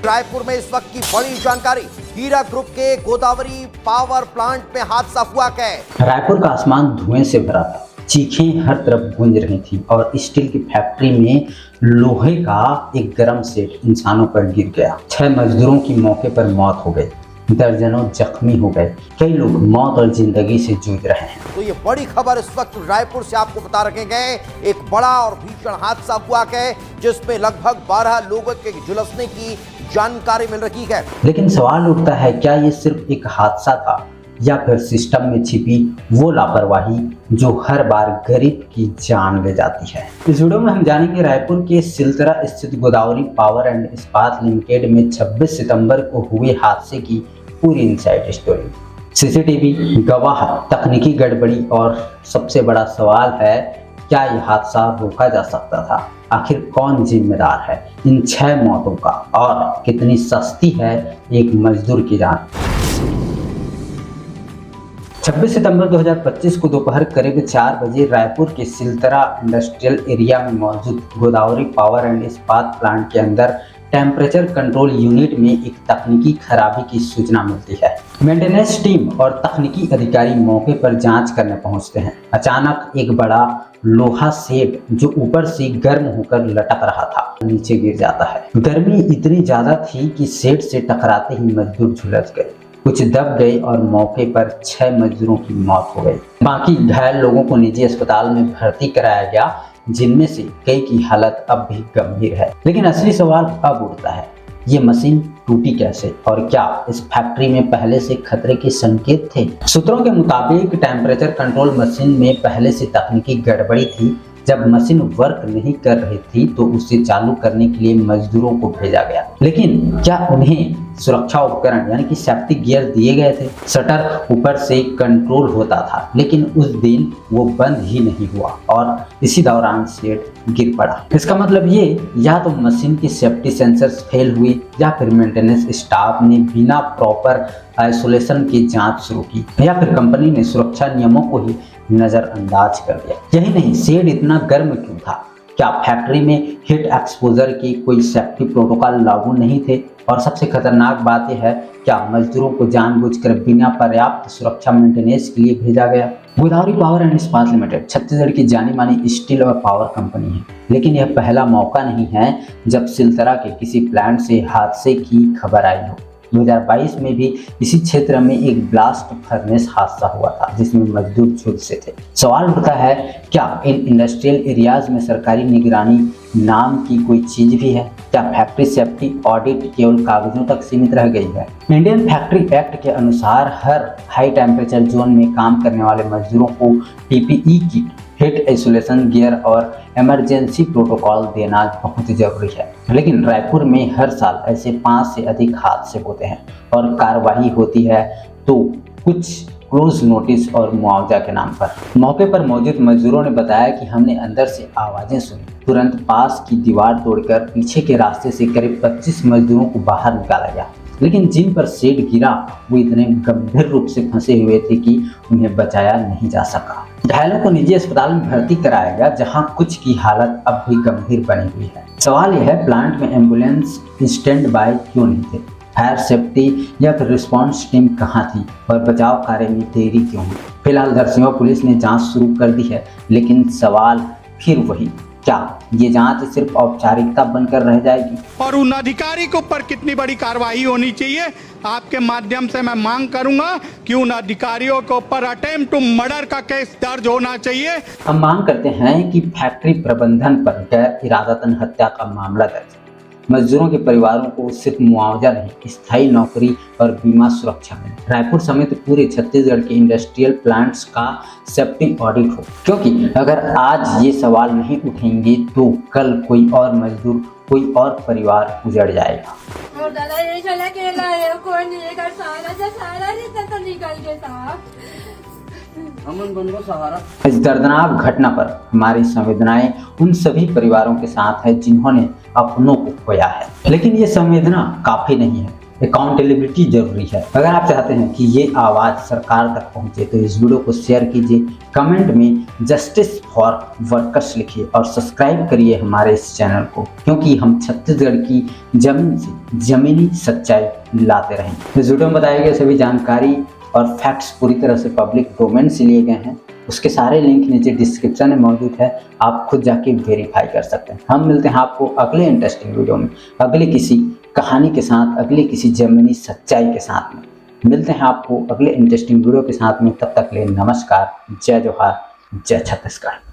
रायपुर में इस वक्त की बड़ी जानकारी। हीरा ग्रुप के गोदावरी पावर प्लांट में हादसा हुआ क्या? रायपुर का आसमान धुएं से भरा था, चीखें हर तरफ गूंज रही थी और स्टील की फैक्ट्री में लोहे का एक गर्म सेट इंसानों पर गिर गया। 6 मजदूरों की मौके पर मौत हो गई, दर्जनों जख्मी हो गए, कई लोग मौत और जिंदगी से जूझ रहे हैं। तो ये बड़ी खबर इस वक्त रायपुर से आपको बता रखे गए। एक बड़ा और भीषण हादसा हुआ है जिसमें लगभग 12 लोगों के झुलसने की जानकारी मिल रही है। लेकिन सवाल उठता है, क्या ये सिर्फ एक हादसा था या फिर सिस्टम में छिपी वो लापरवाही जो हर बार गरीब की जान ले जाती है। इस वीडियो में हम जानेंगे रायपुर के सिलतरा स्थित गोदावरी पावर एंड इस्पात लिमिटेड में 26 सितंबर को हुए हादसे की पूरी इनसाइड स्टोरी, सीसीटीवी गवाह, तकनीकी गड़बड़ी और सबसे बड़ा सवाल है, क्या यह हादसा रोका जा सकता था? आखिर कौन जिम्मेदार है इन 6 मौतों का और कितनी सस्ती है एक मजदूर की जान? 26 सितंबर 2025 को दोपहर करीब 4 बजे रायपुर के सिलतरा इंडस्ट्रियल एरिया में मौजूद गोदावरी पावर एंड इस्पात प्लांट के अंदर टेम्परेचर कंट्रोल यूनिट में एक तकनीकी खराबी की सूचना मिलती है। मेंटेनेंस टीम और तकनीकी अधिकारी मौके पर जांच करने पहुंचते हैं। अचानक एक बड़ा लोहा सेट जो ऊपर से गर्म होकर लटक रहा था नीचे गिर जाता है। गर्मी इतनी ज्यादा थी कि सेट से टकराते ही मजदूर झुलस गए, कुछ दब गए और मौके पर 6 मजदूरों की मौत हो गई। बाकी घायल लोगों को निजी अस्पताल में भर्ती कराया गया, जिनमें से कई की हालत अब भी गंभीर है। लेकिन असली सवाल अब उठता है, ये मशीन टूटी कैसे और क्या इस फैक्ट्री में पहले से खतरे के संकेत थे? सूत्रों के मुताबिक टेम्परेचर कंट्रोल मशीन में पहले से तकनीकी गड़बड़ी थी। जब मशीन वर्क नहीं कर रही थी तो उसे चालू करने के लिए मजदूरों को भेजा गया, लेकिन क्या उन्हें सुरक्षा उपकरण यानी कि सेफ्टी गियर दिए गए थे? शटर ऊपर से कंट्रोल होता था, लेकिन उस दिन वो बंद ही नहीं हुआ और इसी दौरान सेट गिर पड़ा। इसका मतलब ये, या तो मशीन की सेफ्टी सेंसर्स फेल हुई या फिर मेंटेनेंस स्टाफ ने बिना प्रॉपर आइसोलेशन की जांच शुरू की, या फिर कंपनी ने सुरक्षा नियमों को ही नजरअंदाज कर दिया। यही नहीं, शेड इतना गर्म क्यों था? क्या फैक्ट्री में हीट एक्सपोजर की कोई सेफ्टी प्रोटोकॉल लागू नहीं थे? और सबसे खतरनाक बात यह है, क्या मजदूरों को जानबूझकर बिना पर्याप्त सुरक्षा मेंटेनेंस के लिए भेजा गया? गोदावरी पावर एंड इस्पात लिमिटेड छत्तीसगढ़ की जानी मानी स्टील और पावर कंपनी है, लेकिन यह पहला मौका नहीं है जब सिलतरा के किसी प्लांट से हादसे की खबर आई हो। 2022 में भी इसी क्षेत्र में एक ब्लास्ट फर्नेस हादसा हुआ था जिसमें मजदूर झुलसे थे। सवाल उठता है, क्या इन इंडस्ट्रियल एरियाज में सरकारी निगरानी नाम की कोई चीज भी है? क्या फैक्ट्री सेफ्टी ऑडिट केवल कागजों तक सीमित रह गई है? इंडियन फैक्ट्री एक्ट के अनुसार हर हाई टेम्परेचर जोन में काम करने वाले मजदूरों को PPE kit, heat isolation gear और इमरजेंसी प्रोटोकॉल देना बहुत जरूरी है। लेकिन रायपुर में हर साल ऐसे 5 से अधिक हादसे होते हैं और कार्रवाई होती है तो कुछ क्लोज नोटिस और मुआवजा के नाम पर। मौके पर मौजूद मजदूरों ने बताया कि हमने अंदर से आवाजें सुनी, तुरंत पास की दीवार तोड़कर पीछे के रास्ते से करीब 25 मजदूरों को बाहर निकाला गया, लेकिन जिन पर शेड गिरा वो इतने गंभीर रूप से फंसे हुए थे कि उन्हें बचाया नहीं जा सका। घायलों को निजी अस्पताल में भर्ती कराया गया, जहां कुछ की हालत अब भी गंभीर बनी हुई है। सवाल यह है, प्लांट में एम्बुलेंस स्टैंड बाय क्यों नहीं थे? फायर सेफ्टी या फिर रिस्पांस टीम कहां थी और बचाव कार्य में देरी क्यों हुई? फिलहाल धरसींवा पुलिस ने जांच शुरू कर दी है, लेकिन सवाल फिर वही, क्या ये जांच सिर्फ औपचारिकता बनकर रह जाएगी? और उन अधिकारी के ऊपर कितनी बड़ी कार्रवाई होनी चाहिए? आपके माध्यम से मैं मांग करूंगा कि उन अधिकारियों के ऊपर अटेम्प्ट टू मर्डर का केस दर्ज होना चाहिए। हम मांग करते हैं कि फैक्ट्री प्रबंधन पर गैर इरादतन हत्या का मामला दर्ज, मजदूरों के परिवारों को सिर्फ मुआवजा नहीं, स्थायी नौकरी और बीमा सुरक्षा मिले। रायपुर समेत पूरे छत्तीसगढ़ के इंडस्ट्रियल प्लांट्स का सेफ्टी ऑडिट हो, क्योंकि अगर आज ये सवाल नहीं उठेंगे तो कल कोई और मजदूर, कोई और परिवार उजड़ जाएगा। इस दर्दनाक घटना पर हमारी संवेदनाएं उन सभी परिवारों के साथ है जिन्होंने अपनों को खोया है, लेकिन ये संवेदना काफी नहीं है। अकाउंटेबिलिटी जरूरी है। अगर आप चाहते हैं कि ये आवाज़ सरकार तक पहुंचे तो इस वीडियो को शेयर कीजिए, कमेंट में जस्टिस फॉर वर्कर्स लिखिए और सब्सक्राइब करिए हमारे इस चैनल को, क्योंकि हम छत्तीसगढ़ की जमीन से ज़मीनी सच्चाई लाते रहेंगे। इस वीडियो में बताए गए सभी जानकारी और फैक्ट्स पूरी तरह से पब्लिक डोमेन से लिए गए हैं। उसके सारे लिंक नीचे डिस्क्रिप्शन में मौजूद है, आप खुद जाके वेरीफाई कर सकते हैं। हम मिलते हैं आपको अगले इंटरेस्टिंग वीडियो में, अगले किसी कहानी के साथ, अगले किसी जमीनी सच्चाई के साथ में मिलते हैं आपको अगले इंटरेस्टिंग वीडियो के साथ में। तब तक के लिए नमस्कार, जय जोहार, जय छत्तीसगढ़।